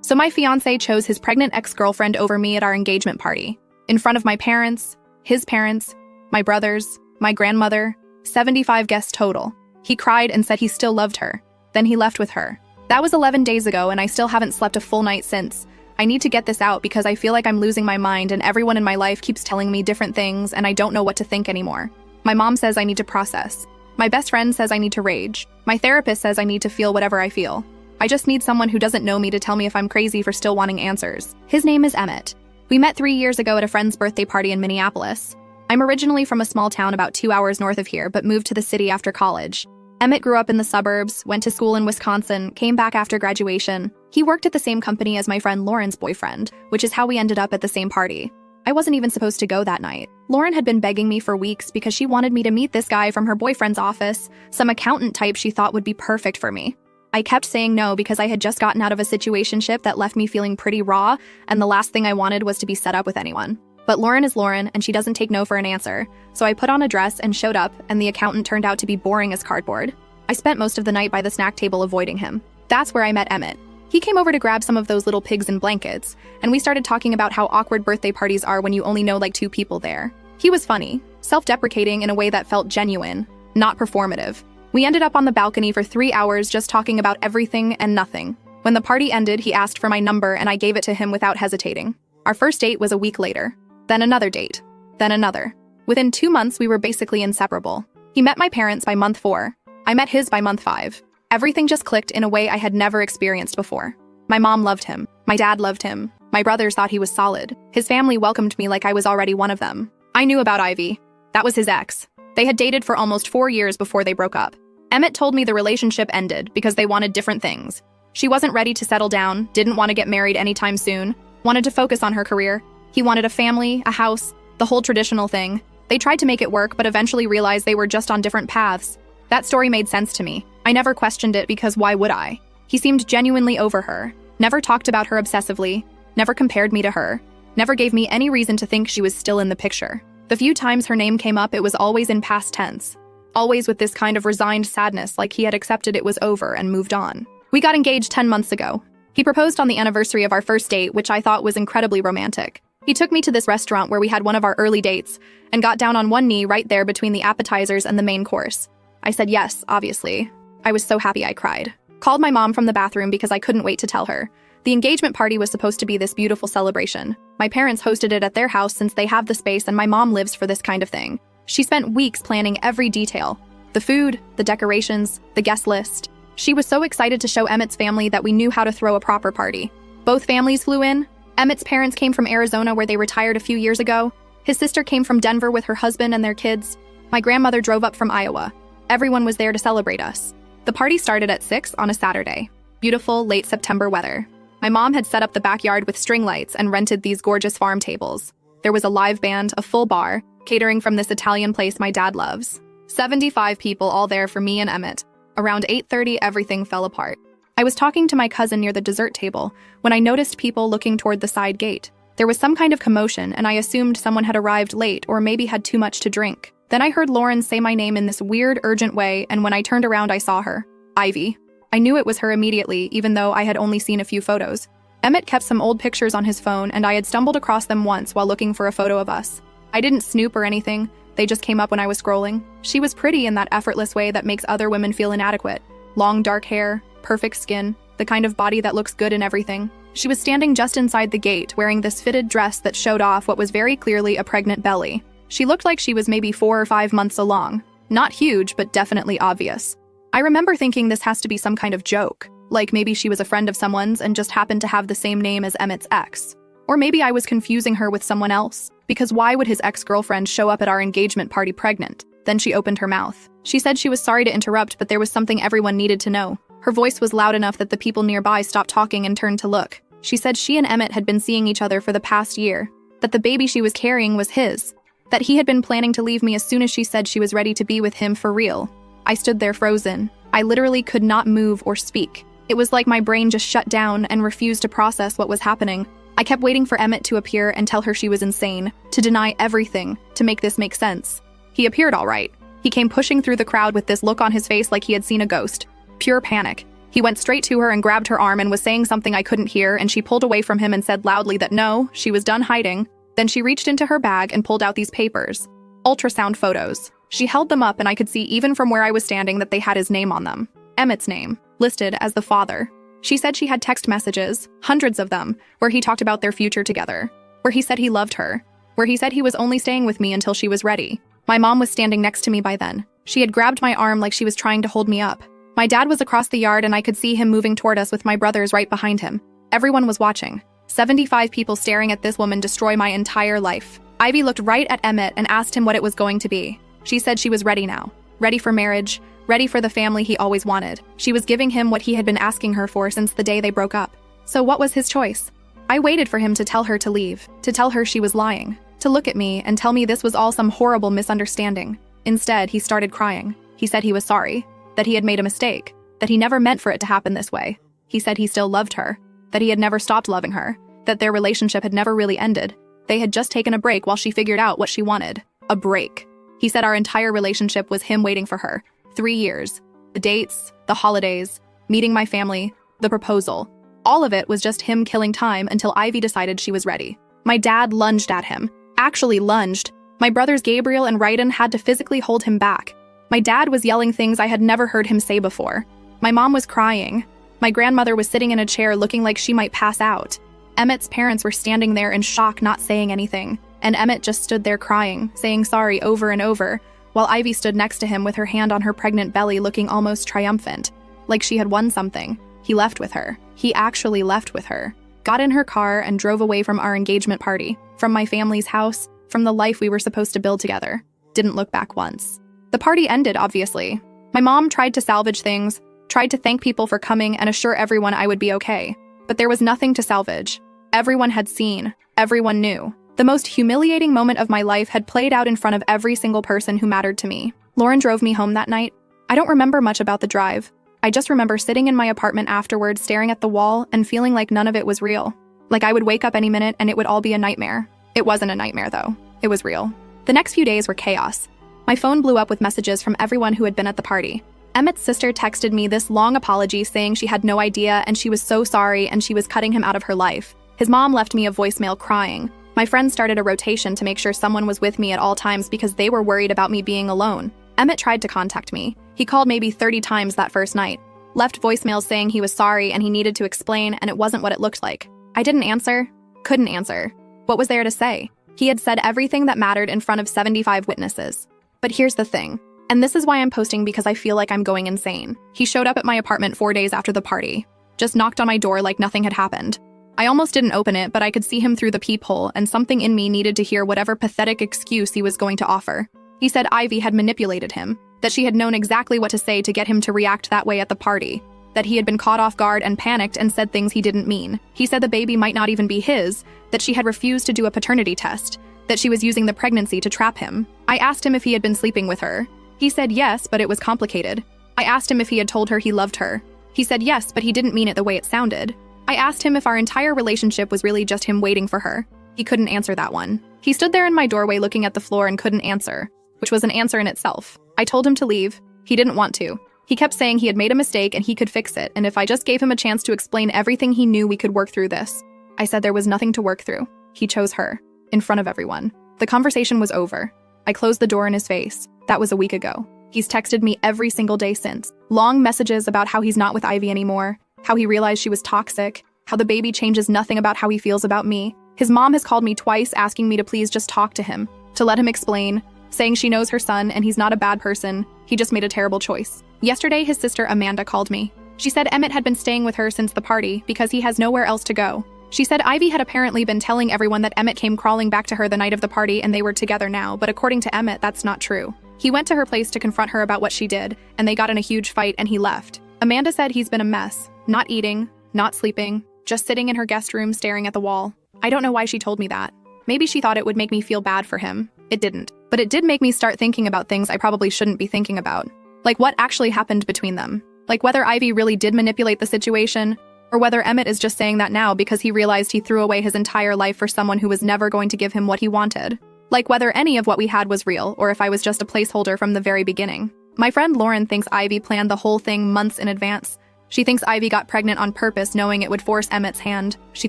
So my fiancé chose his pregnant ex-girlfriend over me at our engagement party. In front of my parents, his parents, my brothers, my grandmother, 75 guests total. He cried and said he still loved her. Then he left with her. That was 11 days ago and I still haven't slept a full night since. I need to get this out because I feel like I'm losing my mind and everyone in my life keeps telling me different things and I don't know what to think anymore. My mom says I need to process. My best friend says I need to rage. My therapist says I need to feel whatever I feel. I just need someone who doesn't know me to tell me if I'm crazy for still wanting answers. His name is Emmett. We met 3 years ago at a friend's birthday party in Minneapolis. I'm originally from a small town about 2 hours north of here, but moved to the city after college. Emmett grew up in the suburbs, went to school in Wisconsin, came back after graduation. He worked at the same company as my friend Lauren's boyfriend, which is how we ended up at the same party. I wasn't even supposed to go that night. Lauren had been begging me for weeks because she wanted me to meet this guy from her boyfriend's office, some accountant type she thought would be perfect for me. I kept saying no because I had just gotten out of a situationship that left me feeling pretty raw, and the last thing I wanted was to be set up with anyone. But Lauren is Lauren, and she doesn't take no for an answer, so I put on a dress and showed up, and the accountant turned out to be boring as cardboard. I spent most of the night by the snack table avoiding him. That's where I met Emmett. He came over to grab some of those little pigs in blankets, and we started talking about how awkward birthday parties are when you only know like 2 people there. He was funny, self-deprecating in a way that felt genuine, not performative. We ended up on the balcony for 3 hours just talking about everything and nothing. When the party ended, he asked for my number and I gave it to him without hesitating. Our first date was a week later. Then another date. Then another. Within 2 months, we were basically inseparable. He met my parents by month 4. I met his by month 5. Everything just clicked in a way I had never experienced before. My mom loved him. My dad loved him. My brothers thought he was solid. His family welcomed me like I was already one of them. I knew about Ivy. That was his ex. They had dated for almost 4 years before they broke up. Emmett told me the relationship ended because they wanted different things. She wasn't ready to settle down, didn't want to get married anytime soon, wanted to focus on her career. He wanted a family, a house, the whole traditional thing. They tried to make it work, but eventually realized they were just on different paths. That story made sense to me. I never questioned it because why would I? He seemed genuinely over her, never talked about her obsessively, never compared me to her, never gave me any reason to think she was still in the picture. The few times her name came up, it was always in past tense. Always with this kind of resigned sadness, like he had accepted it was over and moved on. We got engaged 10 months ago. He proposed on the anniversary of our first date, which I thought was incredibly romantic. He took me to this restaurant where we had one of our early dates and got down on one knee right there between the appetizers and the main course. I said yes, obviously. I was so happy I cried. Called my mom from the bathroom because I couldn't wait to tell her. The engagement party was supposed to be this beautiful celebration. My parents hosted it at their house since they have the space and my mom lives for this kind of thing. She spent weeks planning every detail. The food, the decorations, the guest list. She was so excited to show Emmett's family that we knew how to throw a proper party. Both families flew in. Emmett's parents came from Arizona where they retired a few years ago. His sister came from Denver with her husband and their kids. My grandmother drove up from Iowa. Everyone was there to celebrate us. The party started at 6 on a Saturday. Beautiful, late September weather. My mom had set up the backyard with string lights and rented these gorgeous farm tables. There was a live band, a full bar, catering from this Italian place my dad loves. 75 people all there for me and Emmett. Around 8:30, everything fell apart. I was talking to my cousin near the dessert table when I noticed people looking toward the side gate. There was some kind of commotion, and I assumed someone had arrived late or maybe had too much to drink. Then I heard Lauren say my name in this weird, urgent way, and when I turned around, I saw her. Ivy. I knew it was her immediately, even though I had only seen a few photos. Emmett kept some old pictures on his phone, and I had stumbled across them once while looking for a photo of us. I didn't snoop or anything. They just came up when I was scrolling. She was pretty in that effortless way that makes other women feel inadequate. Long, dark hair, perfect skin, the kind of body that looks good in everything. She was standing just inside the gate, wearing this fitted dress that showed off what was very clearly a pregnant belly. She looked like she was maybe 4 or 5 months along. Not huge, but definitely obvious. I remember thinking this has to be some kind of joke. Like maybe she was a friend of someone's and just happened to have the same name as Emmett's ex. Or maybe I was confusing her with someone else. Because why would his ex-girlfriend show up at our engagement party pregnant? Then she opened her mouth. She said she was sorry to interrupt, but there was something everyone needed to know. Her voice was loud enough that the people nearby stopped talking and turned to look. She said she and Emmett had been seeing each other for the past year. That the baby she was carrying was his. That he had been planning to leave me as soon as she said she was ready to be with him for real. I stood there frozen. I literally could not move or speak. It was like my brain just shut down and refused to process what was happening. I kept waiting for Emmett to appear and tell her she was insane, to deny everything, to make this make sense. He appeared all right. He came pushing through the crowd with this look on his face like he had seen a ghost. Pure panic. He went straight to her and grabbed her arm and was saying something I couldn't hear, and she pulled away from him and said loudly that no, she was done hiding. Then she reached into her bag and pulled out these papers. Ultrasound photos. She held them up and I could see even from where I was standing that they had his name on them. Emmett's name, listed as the father. She said she had text messages, hundreds of them, where he talked about their future together, where he said he loved her, where he said he was only staying with me until she was ready. My mom was standing next to me by then. She had grabbed my arm like she was trying to hold me up. My dad was across the yard and I could see him moving toward us with my brothers right behind him. Everyone was watching. 75 people staring at this woman destroy my entire life. Ivy looked right at Emmett and asked him what it was going to be. She said she was ready now. Ready for marriage, ready for the family he always wanted. She was giving him what he had been asking her for since the day they broke up. So what was his choice? I waited for him to tell her to leave, to tell her she was lying, to look at me and tell me this was all some horrible misunderstanding. Instead, he started crying. He said he was sorry, that he had made a mistake, that he never meant for it to happen this way. He said he still loved her, that he had never stopped loving her, that their relationship had never really ended. They had just taken a break while she figured out what she wanted. A break. He said our entire relationship was him waiting for her. 3 years. The dates, the holidays, meeting my family, the proposal. All of it was just him killing time until Ivy decided she was ready. My dad lunged at him. Actually lunged. My brothers Gabriel and Ryden had to physically hold him back. My dad was yelling things I had never heard him say before. My mom was crying. My grandmother was sitting in a chair looking like she might pass out. Emmett's parents were standing there in shock, not saying anything, and Emmett just stood there crying, saying sorry over and over, while Ivy stood next to him with her hand on her pregnant belly looking almost triumphant, like she had won something. He left with her. He actually left with her. Got in her car and drove away from our engagement party, from my family's house, from the life we were supposed to build together. Didn't look back once. The party ended, obviously. My mom tried to salvage things, tried to thank people for coming and assure everyone I would be okay. But there was nothing to salvage. Everyone had seen. Everyone knew. The most humiliating moment of my life had played out in front of every single person who mattered to me. Lauren drove me home that night. I don't remember much about the drive. I just remember sitting in my apartment afterwards, staring at the wall and feeling like none of it was real. Like I would wake up any minute and it would all be a nightmare. It wasn't a nightmare, though. It was real. The next few days were chaos. My phone blew up with messages from everyone who had been at the party. Emmett's sister texted me this long apology saying she had no idea and she was so sorry and she was cutting him out of her life. His mom left me a voicemail crying. My friends started a rotation to make sure someone was with me at all times because they were worried about me being alone. Emmett tried to contact me. He called maybe 30 times that first night. Left voicemails saying he was sorry and he needed to explain and it wasn't what it looked like. I didn't answer. Couldn't answer. What was there to say? He had said everything that mattered in front of 75 witnesses. But here's the thing. And this is why I'm posting, because I feel like I'm going insane. He showed up at my apartment 4 days after the party. Just knocked on my door like nothing had happened. I almost didn't open it, but I could see him through the peephole, and something in me needed to hear whatever pathetic excuse he was going to offer. He said Ivy had manipulated him, that she had known exactly what to say to get him to react that way at the party, that he had been caught off guard and panicked and said things he didn't mean. He said the baby might not even be his, that she had refused to do a paternity test, that she was using the pregnancy to trap him. I asked him if he had been sleeping with her. He said yes, but it was complicated. I asked him if he had told her he loved her. He said yes, but he didn't mean it the way it sounded. I asked him if our entire relationship was really just him waiting for her. He couldn't answer that one. He stood there in my doorway looking at the floor and couldn't answer, which was an answer in itself. I told him to leave. He didn't want to. He kept saying he had made a mistake and he could fix it, and if I just gave him a chance to explain everything he knew, we could work through this. I said there was nothing to work through. He chose her. In front of everyone. The conversation was over. I closed the door in his face. That was a week ago. He's texted me every single day since. Long messages about how he's not with Ivy anymore, how he realized she was toxic, how the baby changes nothing about how he feels about me. His mom has called me twice asking me to please just talk to him, to let him explain, saying she knows her son and he's not a bad person, he just made a terrible choice. Yesterday, his sister Amanda called me. She said Emmett had been staying with her since the party because he has nowhere else to go. She said Ivy had apparently been telling everyone that Emmett came crawling back to her the night of the party and they were together now, but according to Emmett, that's not true. He went to her place to confront her about what she did, and they got in a huge fight and he left. Amanda said he's been a mess, not eating, not sleeping, just sitting in her guest room staring at the wall. I don't know why she told me that. Maybe she thought it would make me feel bad for him. It didn't. But it did make me start thinking about things I probably shouldn't be thinking about. Like what actually happened between them. Like whether Ivy really did manipulate the situation, or whether Emmett is just saying that now because he realized he threw away his entire life for someone who was never going to give him what he wanted. Like whether any of what we had was real, or if I was just a placeholder from the very beginning. My friend Lauren thinks Ivy planned the whole thing months in advance, She thinks Ivy got pregnant on purpose, knowing it would force Emmett's hand. She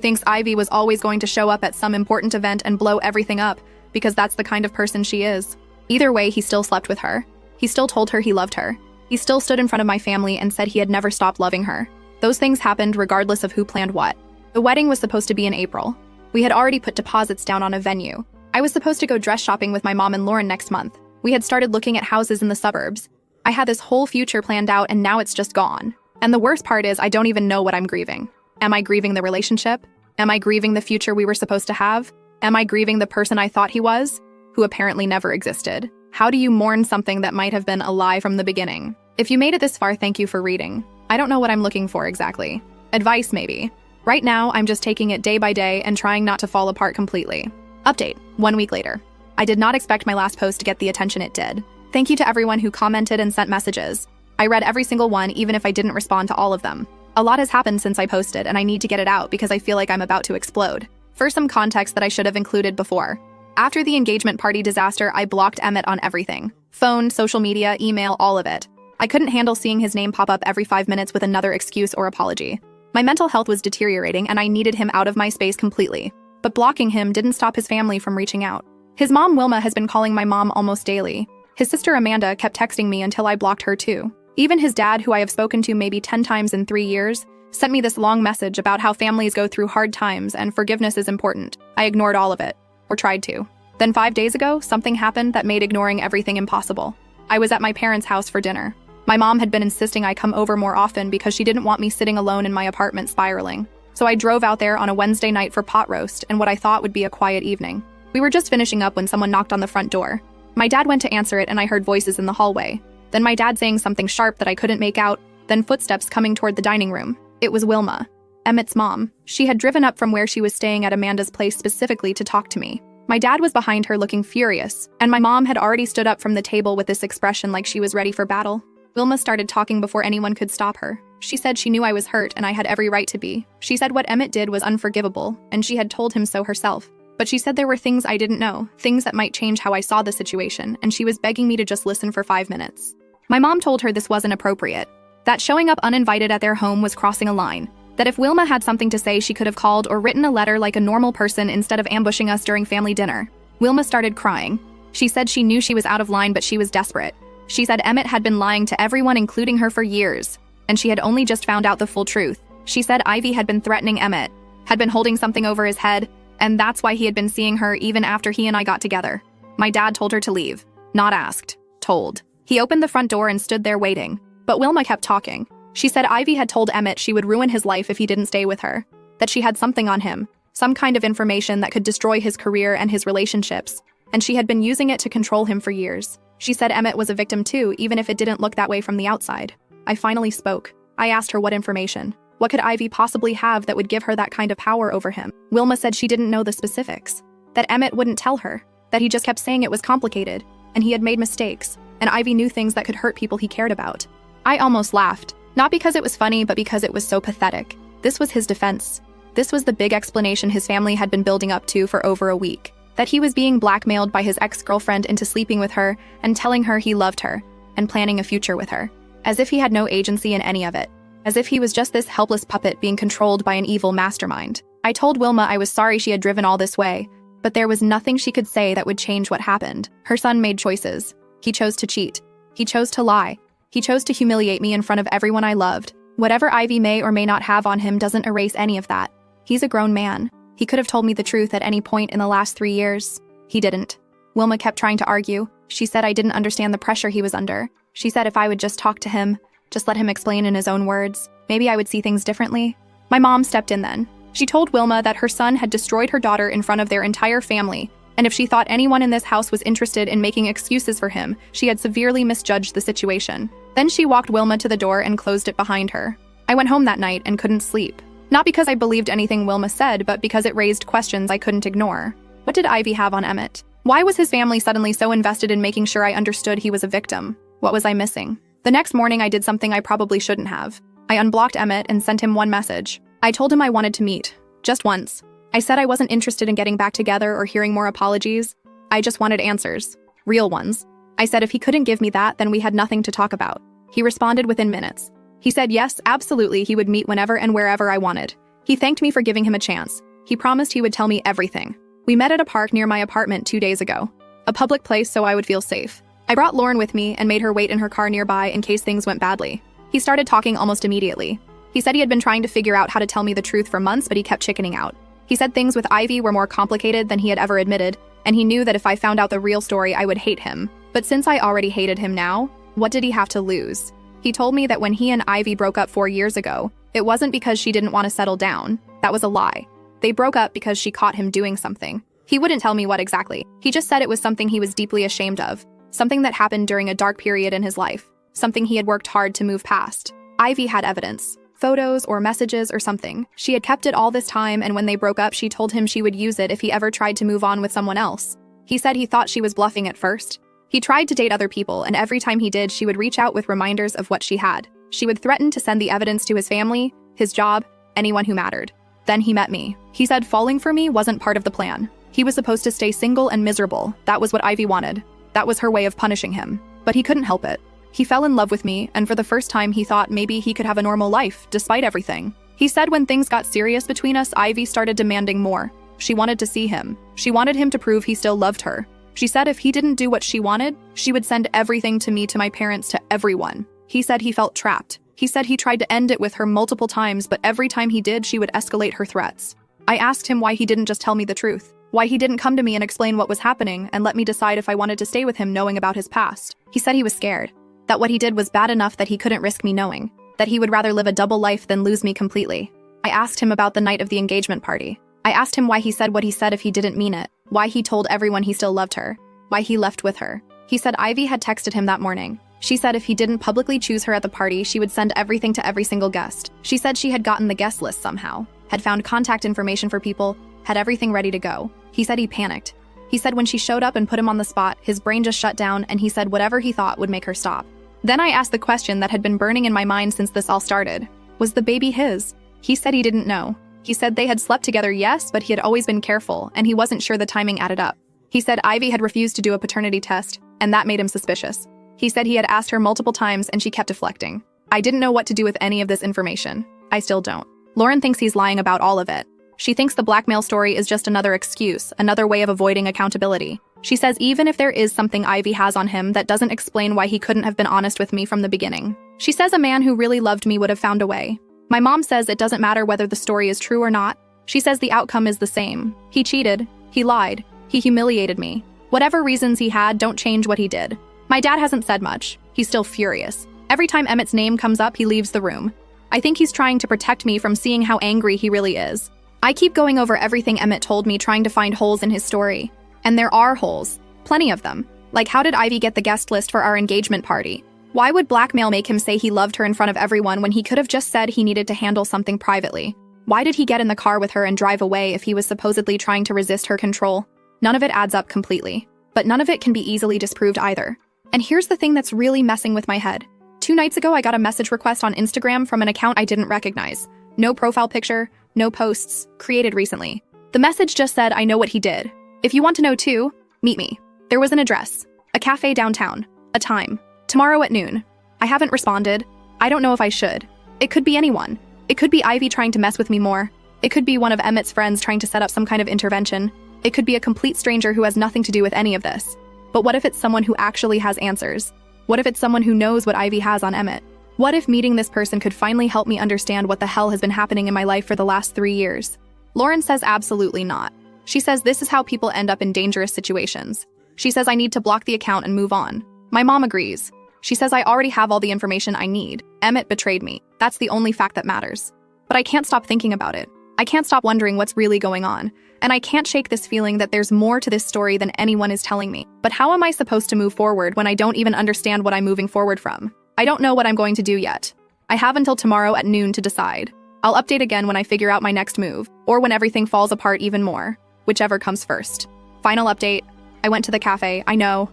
thinks Ivy was always going to show up at some important event and blow everything up, because that's the kind of person she is. Either way, he still slept with her. He still told her he loved her. He still stood in front of my family and said he had never stopped loving her. Those things happened regardless of who planned what. The wedding was supposed to be in April. We had already put deposits down on a venue. I was supposed to go dress shopping with my mom and Lauren next month. We had started looking at houses in the suburbs. I had this whole future planned out, and now it's just gone. And the worst part is I don't even know what I'm grieving. Am I grieving the relationship? Am I grieving the future we were supposed to have? Am I grieving the person I thought he was, who apparently never existed? How do you mourn something that might have been a lie from the beginning? If you made it this far, thank you for reading. I don't know what I'm looking for exactly. Advice, maybe. Right now, I'm just taking it day by day and trying not to fall apart completely. Update, 1 week later. I did not expect my last post to get the attention it did. Thank you to everyone who commented and sent messages. I read every single one, even if I didn't respond to all of them. A lot has happened since I posted, and I need to get it out because I feel like I'm about to explode. For some context that I should have included before. After the engagement party disaster, I blocked Emmett on everything. Phone, social media, email, all of it. I couldn't handle seeing his name pop up every 5 minutes with another excuse or apology. My mental health was deteriorating, and I needed him out of my space completely. But blocking him didn't stop his family from reaching out. His mom, Wilma, has been calling my mom almost daily. His sister, Amanda, kept texting me until I blocked her too. Even his dad, who I have spoken to maybe 10 times in 3 years, sent me this long message about how families go through hard times and forgiveness is important. I ignored all of it. Or tried to. Then 5 days ago, something happened that made ignoring everything impossible. I was at my parents' house for dinner. My mom had been insisting I come over more often because she didn't want me sitting alone in my apartment spiraling. So I drove out there on a Wednesday night for pot roast and what I thought would be a quiet evening. We were just finishing up when someone knocked on the front door. My dad went to answer it and I heard voices in the hallway. Then my dad saying something sharp that I couldn't make out, then footsteps coming toward the dining room. It was Wilma, Emmett's mom. She had driven up from where she was staying at Amanda's place specifically to talk to me. My dad was behind her looking furious, and my mom had already stood up from the table with this expression like she was ready for battle. Wilma started talking before anyone could stop her. She said she knew I was hurt and I had every right to be. She said what Emmett did was unforgivable, and she had told him so herself. But she said there were things I didn't know, things that might change how I saw the situation, and she was begging me to just listen for 5 minutes. My mom told her this wasn't appropriate, that showing up uninvited at their home was crossing a line, that if Wilma had something to say she could have called or written a letter like a normal person instead of ambushing us during family dinner. Wilma started crying. She said she knew she was out of line, but she was desperate. She said Emmett had been lying to everyone, including her, for years, and she had only just found out the full truth. She said Ivy had been threatening Emmett, had been holding something over his head, and that's why he had been seeing her even after he and I got together. My dad told her to leave. Not asked. Told. He opened the front door and stood there waiting, but Wilma kept talking. She said Ivy had told Emmett she would ruin his life if he didn't stay with her, that she had something on him, some kind of information that could destroy his career and his relationships, and she had been using it to control him for years. She said Emmett was a victim too, even if it didn't look that way from the outside. I finally spoke. I asked her what information. What could Ivy possibly have that would give her that kind of power over him? Wilma said she didn't know the specifics, that Emmett wouldn't tell her, that he just kept saying it was complicated, and he had made mistakes, and Ivy knew things that could hurt people he cared about. I almost laughed, not because it was funny, but because it was so pathetic. This was his defense. This was the big explanation his family had been building up to for over a week, that he was being blackmailed by his ex-girlfriend into sleeping with her and telling her he loved her and planning a future with her, as if he had no agency in any of it, as if he was just this helpless puppet being controlled by an evil mastermind. I told Wilma I was sorry she had driven all this way, but there was nothing she could say that would change what happened. Her son made choices. He chose to cheat. He chose to lie. He chose to humiliate me in front of everyone I loved. Whatever Ivy may or may not have on him doesn't erase any of that. He's a grown man. He could have told me the truth at any point in the last 3 years. He didn't. Wilma kept trying to argue. She said I didn't understand the pressure he was under. She said if I would just talk to him, just let him explain in his own words, maybe I would see things differently. My mom stepped in then. She told Wilma that her son had destroyed her daughter in front of their entire family, and if she thought anyone in this house was interested in making excuses for him, she had severely misjudged the situation. Then she walked Wilma to the door and closed it behind her. I went home that night and couldn't sleep. Not because I believed anything Wilma said, but because it raised questions I couldn't ignore. What did Ivy have on Emmett? Why was his family suddenly so invested in making sure I understood he was a victim? What was I missing? The next morning I did something I probably shouldn't have. I unblocked Emmett and sent him one message. I told him I wanted to meet. Just once. I said I wasn't interested in getting back together or hearing more apologies. I just wanted answers. Real ones. I said if he couldn't give me that, then we had nothing to talk about. He responded within minutes. He said yes, absolutely, he would meet whenever and wherever I wanted. He thanked me for giving him a chance. He promised he would tell me everything. We met at a park near my apartment 2 days ago. A public place so I would feel safe. I brought Lauren with me and made her wait in her car nearby in case things went badly. He started talking almost immediately. He said he had been trying to figure out how to tell me the truth for months, but he kept chickening out. He said things with Ivy were more complicated than he had ever admitted, and he knew that if I found out the real story, I would hate him. But since I already hated him now, what did he have to lose? He told me that when he and Ivy broke up 4 years ago, it wasn't because she didn't want to settle down. That was a lie. They broke up because she caught him doing something. He wouldn't tell me what exactly. He just said it was something he was deeply ashamed of, something that happened during a dark period in his life, something he had worked hard to move past. Ivy had evidence. Photos or messages or something. She had kept it all this time, and when they broke up, she told him she would use it if he ever tried to move on with someone else. He said he thought she was bluffing at first. He tried to date other people, and every time he did, she would reach out with reminders of what she had. She would threaten to send the evidence to his family, his job, anyone who mattered. Then he met me. He said falling for me wasn't part of the plan. He was supposed to stay single and miserable. That was what Ivy wanted. That was her way of punishing him. But he couldn't help it. He fell in love with me, and for the first time he thought maybe he could have a normal life, despite everything. He said when things got serious between us, Ivy started demanding more. She wanted to see him. She wanted him to prove he still loved her. She said if he didn't do what she wanted, she would send everything to me, to my parents, to everyone. He said he felt trapped. He said he tried to end it with her multiple times, but every time he did, she would escalate her threats. I asked him why he didn't just tell me the truth. Why he didn't come to me and explain what was happening and let me decide if I wanted to stay with him knowing about his past. He said he was scared. That what he did was bad enough that he couldn't risk me knowing. That he would rather live a double life than lose me completely. I asked him about the night of the engagement party. I asked him why he said what he said if he didn't mean it. Why he told everyone he still loved her. Why he left with her. He said Ivy had texted him that morning. She said if he didn't publicly choose her at the party, she would send everything to every single guest. She said she had gotten the guest list somehow, had found contact information for people, had everything ready to go. He said he panicked. He said when she showed up and put him on the spot, his brain just shut down, and he said whatever he thought would make her stop. Then I asked the question that had been burning in my mind since this all started. Was the baby his? He said he didn't know. He said they had slept together, yes, but he had always been careful, and he wasn't sure the timing added up. He said Ivy had refused to do a paternity test, and that made him suspicious. He said he had asked her multiple times and she kept deflecting. I didn't know what to do with any of this information. I still don't. Lauren thinks he's lying about all of it. She thinks the blackmail story is just another excuse, another way of avoiding accountability. She says even if there is something Ivy has on him, that doesn't explain why he couldn't have been honest with me from the beginning. She says a man who really loved me would have found a way. My mom says it doesn't matter whether the story is true or not. She says the outcome is the same. He cheated. He lied. He humiliated me. Whatever reasons he had don't change what he did. My dad hasn't said much. He's still furious. Every time Emmett's name comes up, he leaves the room. I think he's trying to protect me from seeing how angry he really is. I keep going over everything Emmett told me, trying to find holes in his story. And there are holes. Plenty of them. Like, how did Ivy get the guest list for our engagement party? Why would blackmail make him say he loved her in front of everyone when he could have just said he needed to handle something privately? Why did he get in the car with her and drive away if he was supposedly trying to resist her control? None of it adds up completely. But none of it can be easily disproved either. And here's the thing that's really messing with my head. 2 nights ago, I got a message request on Instagram from an account I didn't recognize. No profile picture, no posts, created recently. The message just said, I know what he did. If you want to know too, meet me. There was an address, a cafe downtown, a time, tomorrow at noon. I haven't responded. I don't know if I should. It could be anyone. It could be Ivy trying to mess with me more. It could be one of Emmett's friends trying to set up some kind of intervention. It could be a complete stranger who has nothing to do with any of this. But what if it's someone who actually has answers? What if it's someone who knows what Ivy has on Emmett? What if meeting this person could finally help me understand what the hell has been happening in my life for the last 3 years? Lauren says absolutely not. She says this is how people end up in dangerous situations. She says I need to block the account and move on. My mom agrees. She says I already have all the information I need. Emmett betrayed me. That's the only fact that matters. But I can't stop thinking about it. I can't stop wondering what's really going on. And I can't shake this feeling that there's more to this story than anyone is telling me. But how am I supposed to move forward when I don't even understand what I'm moving forward from? I don't know what I'm going to do yet. I have until tomorrow at noon to decide. I'll update again when I figure out my next move, or when everything falls apart even more, whichever comes first. Final update. I went to the cafe. I know.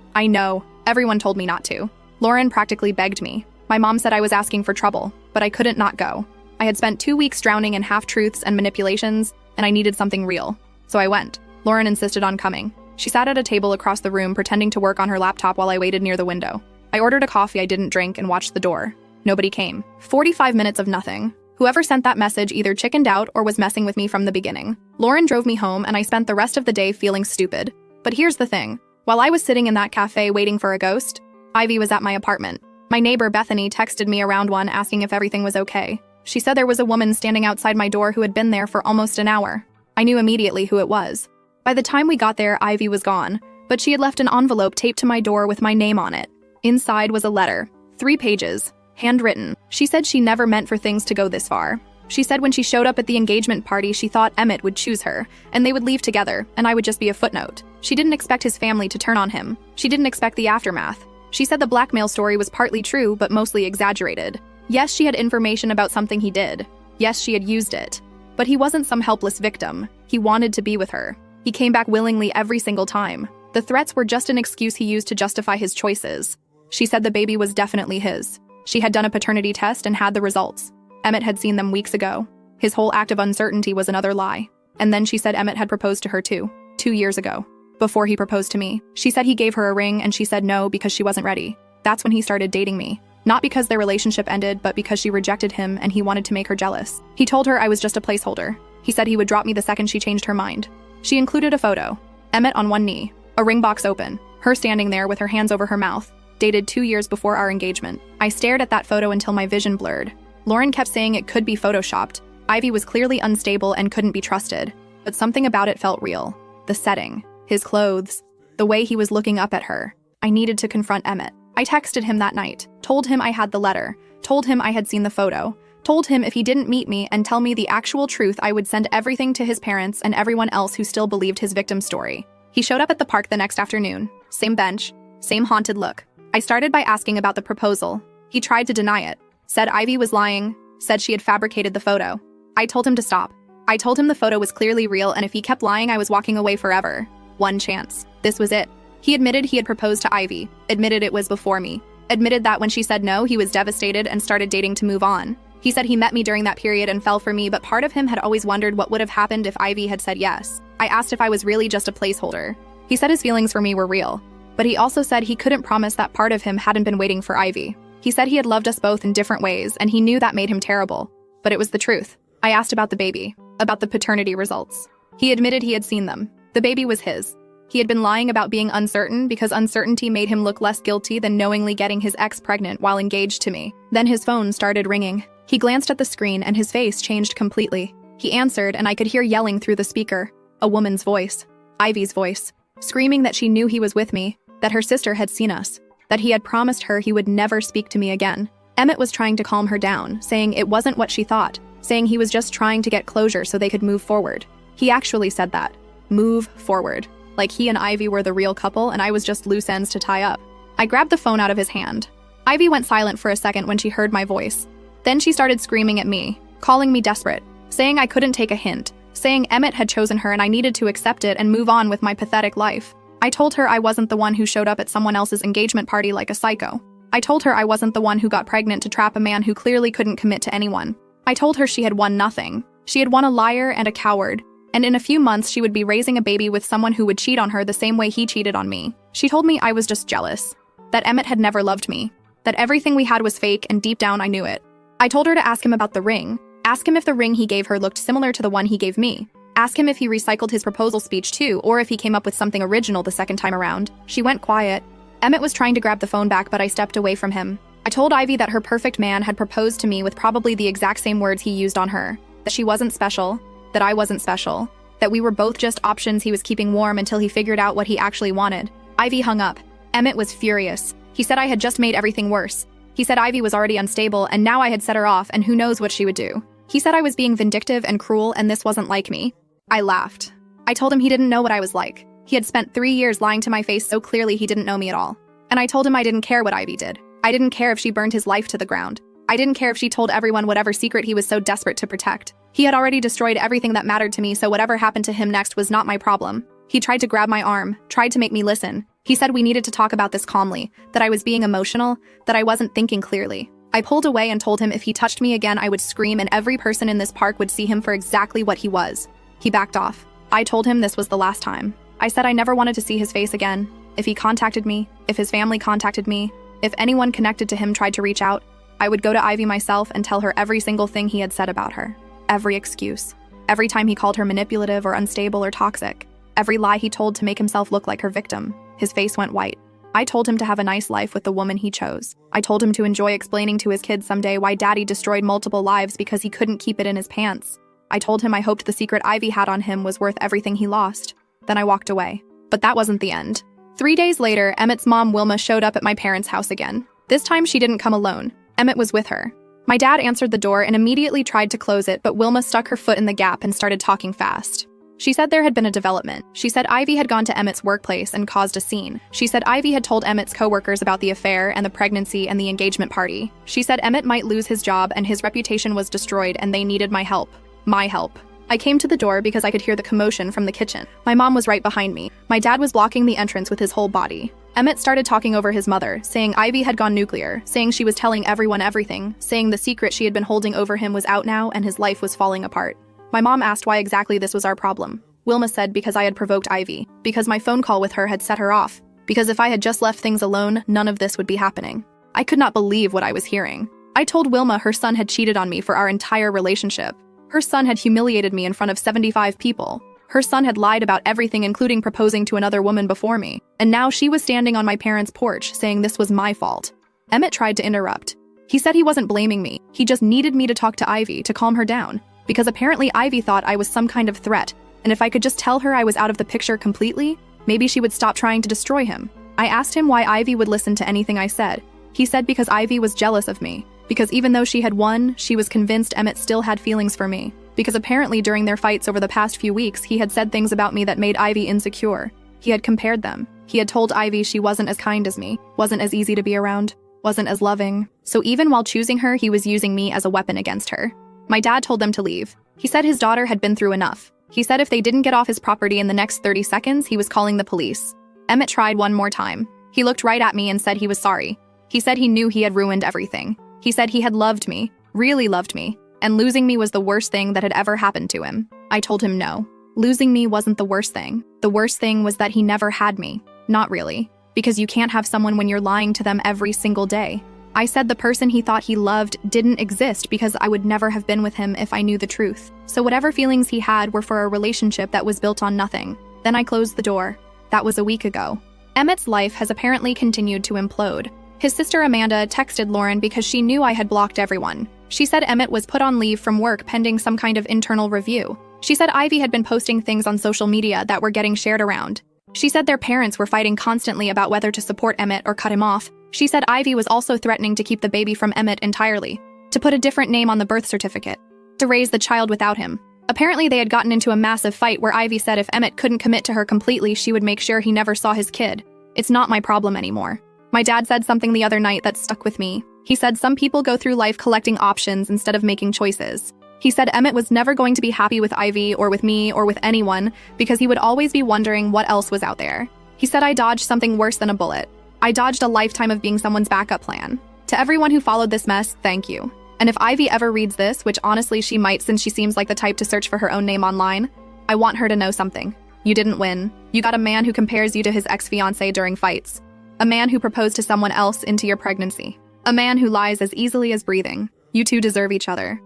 Everyone told me not to. Lauren practically begged me. My mom said I was asking for trouble, but I couldn't not go. I had spent 2 weeks drowning in half-truths and manipulations, and I needed something real. So I went. Lauren insisted on coming. She sat at a table across the room pretending to work on her laptop while I waited near the window. I ordered a coffee I didn't drink and watched the door. Nobody came. 45 minutes of nothing. Whoever sent that message either chickened out or was messing with me from the beginning. Lauren drove me home and I spent the rest of the day feeling stupid. But here's the thing. While I was sitting in that cafe waiting for a ghost, Ivy was at my apartment. My neighbor Bethany texted me around 1 asking if everything was okay. She said there was a woman standing outside my door who had been there for almost an hour. I knew immediately who it was. By the time we got there, Ivy was gone, but she had left an envelope taped to my door with my name on it. Inside was a letter, 3 pages, handwritten. She said she never meant for things to go this far. She said when she showed up at the engagement party, she thought Emmett would choose her, and they would leave together, and I would just be a footnote. She didn't expect his family to turn on him. She didn't expect the aftermath. She said the blackmail story was partly true, but mostly exaggerated. Yes, she had information about something he did. Yes, she had used it. But he wasn't some helpless victim. He wanted to be with her. He came back willingly every single time. The threats were just an excuse he used to justify his choices. She said the baby was definitely his. She had done a paternity test and had the results. Emmett had seen them weeks ago. His whole act of uncertainty was another lie. And then she said Emmett had proposed to her too, 2 years ago. Before he proposed to me, she said he gave her a ring and she said no because she wasn't ready. That's when he started dating me. Not because their relationship ended, but because she rejected him and he wanted to make her jealous. He told her I was just a placeholder. He said he would drop me the second she changed her mind. She included a photo. Emmett on one knee, a ring box open, her standing there with her hands over her mouth, dated 2 years before our engagement. I stared at that photo until my vision blurred. Lauren kept saying it could be photoshopped. Ivy was clearly unstable and couldn't be trusted, but something about it felt real. The setting, his clothes, the way he was looking up at her. I needed to confront Emmett. I texted him that night, told him I had the letter, told him I had seen the photo, told him if he didn't meet me and tell me the actual truth, I would send everything to his parents and everyone else who still believed his victim story. He showed up at the park the next afternoon. Same bench, same haunted look. I started by asking about the proposal. He tried to deny it, said Ivy was lying, said she had fabricated the photo. I told him to stop. I told him the photo was clearly real and if he kept lying, I was walking away forever. One chance. This was it. He admitted he had proposed to Ivy, admitted it was before me, admitted that when she said no, he was devastated and started dating to move on. He said he met me during that period and fell for me, but part of him had always wondered what would have happened if Ivy had said yes. I asked if I was really just a placeholder. He said his feelings for me were real, but he also said he couldn't promise that part of him hadn't been waiting for Ivy. He said he had loved us both in different ways, and he knew that made him terrible, but it was the truth. I asked about the baby, about the paternity results. He admitted he had seen them. The baby was his. He had been lying about being uncertain because uncertainty made him look less guilty than knowingly getting his ex pregnant while engaged to me. Then his phone started ringing. He glanced at the screen and his face changed completely. He answered and I could hear yelling through the speaker. A woman's voice. Ivy's voice. Screaming that she knew he was with me, that her sister had seen us, that he had promised her he would never speak to me again. Emmett was trying to calm her down, saying it wasn't what she thought, saying he was just trying to get closure so they could move forward. He actually said that. Move forward. Like he and Ivy were the real couple and I was just loose ends to tie up. I grabbed the phone out of his hand. Ivy went silent for a second when she heard my voice. Then she started screaming at me, calling me desperate, saying I couldn't take a hint, saying Emmett had chosen her and I needed to accept it and move on with my pathetic life. I told her I wasn't the one who showed up at someone else's engagement party like a psycho. I told her I wasn't the one who got pregnant to trap a man who clearly couldn't commit to anyone. I told her she had won nothing. She had won a liar and a coward. And in a few months she would be raising a baby with someone who would cheat on her the same way he cheated on me. She told me I was just jealous, that Emmett had never loved me, that everything we had was fake and deep down I knew it. I told her to ask him about the ring, ask him if the ring he gave her looked similar to the one he gave me, ask him if he recycled his proposal speech too or if he came up with something original the second time around. She went quiet. Emmett was trying to grab the phone back but I stepped away from him. I told Ivy that her perfect man had proposed to me with probably the exact same words he used on her, that she wasn't special, that I wasn't special, that we were both just options he was keeping warm until he figured out what he actually wanted. Ivy hung up. Emmett was furious. He said I had just made everything worse. He said Ivy was already unstable and now I had set her off and who knows what she would do. He said I was being vindictive and cruel and this wasn't like me. I laughed. I told him he didn't know what I was like. He had spent 3 years lying to my face so clearly he didn't know me at all. And I told him I didn't care what Ivy did. I didn't care if she burned his life to the ground. I didn't care if she told everyone whatever secret he was so desperate to protect. He had already destroyed everything that mattered to me, so whatever happened to him next was not my problem. He tried to grab my arm, tried to make me listen. He said we needed to talk about this calmly, that I was being emotional, that I wasn't thinking clearly. I pulled away and told him if he touched me again I would scream and every person in this park would see him for exactly what he was. He backed off. I told him this was the last time. I said I never wanted to see his face again. If he contacted me, if his family contacted me, if anyone connected to him tried to reach out, I would go to Ivy myself and tell her every single thing he had said about her. Every excuse. Every time he called her manipulative or unstable or toxic. Every lie he told to make himself look like her victim. His face went white. I told him to have a nice life with the woman he chose. I told him to enjoy explaining to his kids someday why Daddy destroyed multiple lives because he couldn't keep it in his pants. I told him I hoped the secret Ivy had on him was worth everything he lost. Then I walked away. But that wasn't the end. 3 days later, Emmett's mom, Wilma, showed up at my parents' house again. This time she didn't come alone. Emmett was with her. My dad answered the door and immediately tried to close it, but Wilma stuck her foot in the gap and started talking fast. She said there had been a development. She said Ivy had gone to Emmett's workplace and caused a scene. She said Ivy had told Emmett's coworkers about the affair and the pregnancy and the engagement party. She said Emmett might lose his job and his reputation was destroyed and they needed my help. My help. I came to the door because I could hear the commotion from the kitchen. My mom was right behind me. My dad was blocking the entrance with his whole body. Emmett started talking over his mother, saying Ivy had gone nuclear, saying she was telling everyone everything, saying the secret she had been holding over him was out now and his life was falling apart. My mom asked why exactly this was our problem. Wilma said because I had provoked Ivy, because my phone call with her had set her off, because if I had just left things alone, none of this would be happening. I could not believe what I was hearing. I told Wilma her son had cheated on me for our entire relationship. Her son had humiliated me in front of 75 people. Her son had lied about everything, including proposing to another woman before me. And now she was standing on my parents' porch saying this was my fault. Emmett tried to interrupt. He said he wasn't blaming me. He just needed me to talk to Ivy to calm her down. Because apparently Ivy thought I was some kind of threat. And if I could just tell her I was out of the picture completely, maybe she would stop trying to destroy him. I asked him why Ivy would listen to anything I said. He said because Ivy was jealous of me. Because even though she had won, she was convinced Emmett still had feelings for me. Because apparently during their fights over the past few weeks, he had said things about me that made Ivy insecure. He had compared them. He had told Ivy she wasn't as kind as me, wasn't as easy to be around, wasn't as loving. So even while choosing her, he was using me as a weapon against her. My dad told them to leave. He said his daughter had been through enough. He said if they didn't get off his property in the next 30 seconds, he was calling the police. Emmett tried one more time. He looked right at me and said he was sorry. He said he knew he had ruined everything. He said he had loved me, really loved me, and losing me was the worst thing that had ever happened to him. I told him no. Losing me wasn't the worst thing. The worst thing was that he never had me. Not really. Because you can't have someone when you're lying to them every single day. I said the person he thought he loved didn't exist because I would never have been with him if I knew the truth. So whatever feelings he had were for a relationship that was built on nothing. Then I closed the door. That was a week ago. Emmett's life has apparently continued to implode. His sister Amanda texted Lauren because she knew I had blocked everyone. She said Emmett was put on leave from work pending some kind of internal review. She said Ivy had been posting things on social media that were getting shared around. She said their parents were fighting constantly about whether to support Emmett or cut him off. She said Ivy was also threatening to keep the baby from Emmett entirely, to put a different name on the birth certificate, to raise the child without him. Apparently they had gotten into a massive fight where Ivy said if Emmett couldn't commit to her completely, she would make sure he never saw his kid. It's not my problem anymore. My dad said something the other night that stuck with me. He said some people go through life collecting options instead of making choices. He said Emmett was never going to be happy with Ivy or with me or with anyone because he would always be wondering what else was out there. He said I dodged something worse than a bullet. I dodged a lifetime of being someone's backup plan. To everyone who followed this mess, thank you. And if Ivy ever reads this, which honestly she might since she seems like the type to search for her own name online, I want her to know something. You didn't win. You got a man who compares you to his ex-fiancé during fights. A man who proposed to someone else into your pregnancy. A man who lies as easily as breathing. You two deserve each other.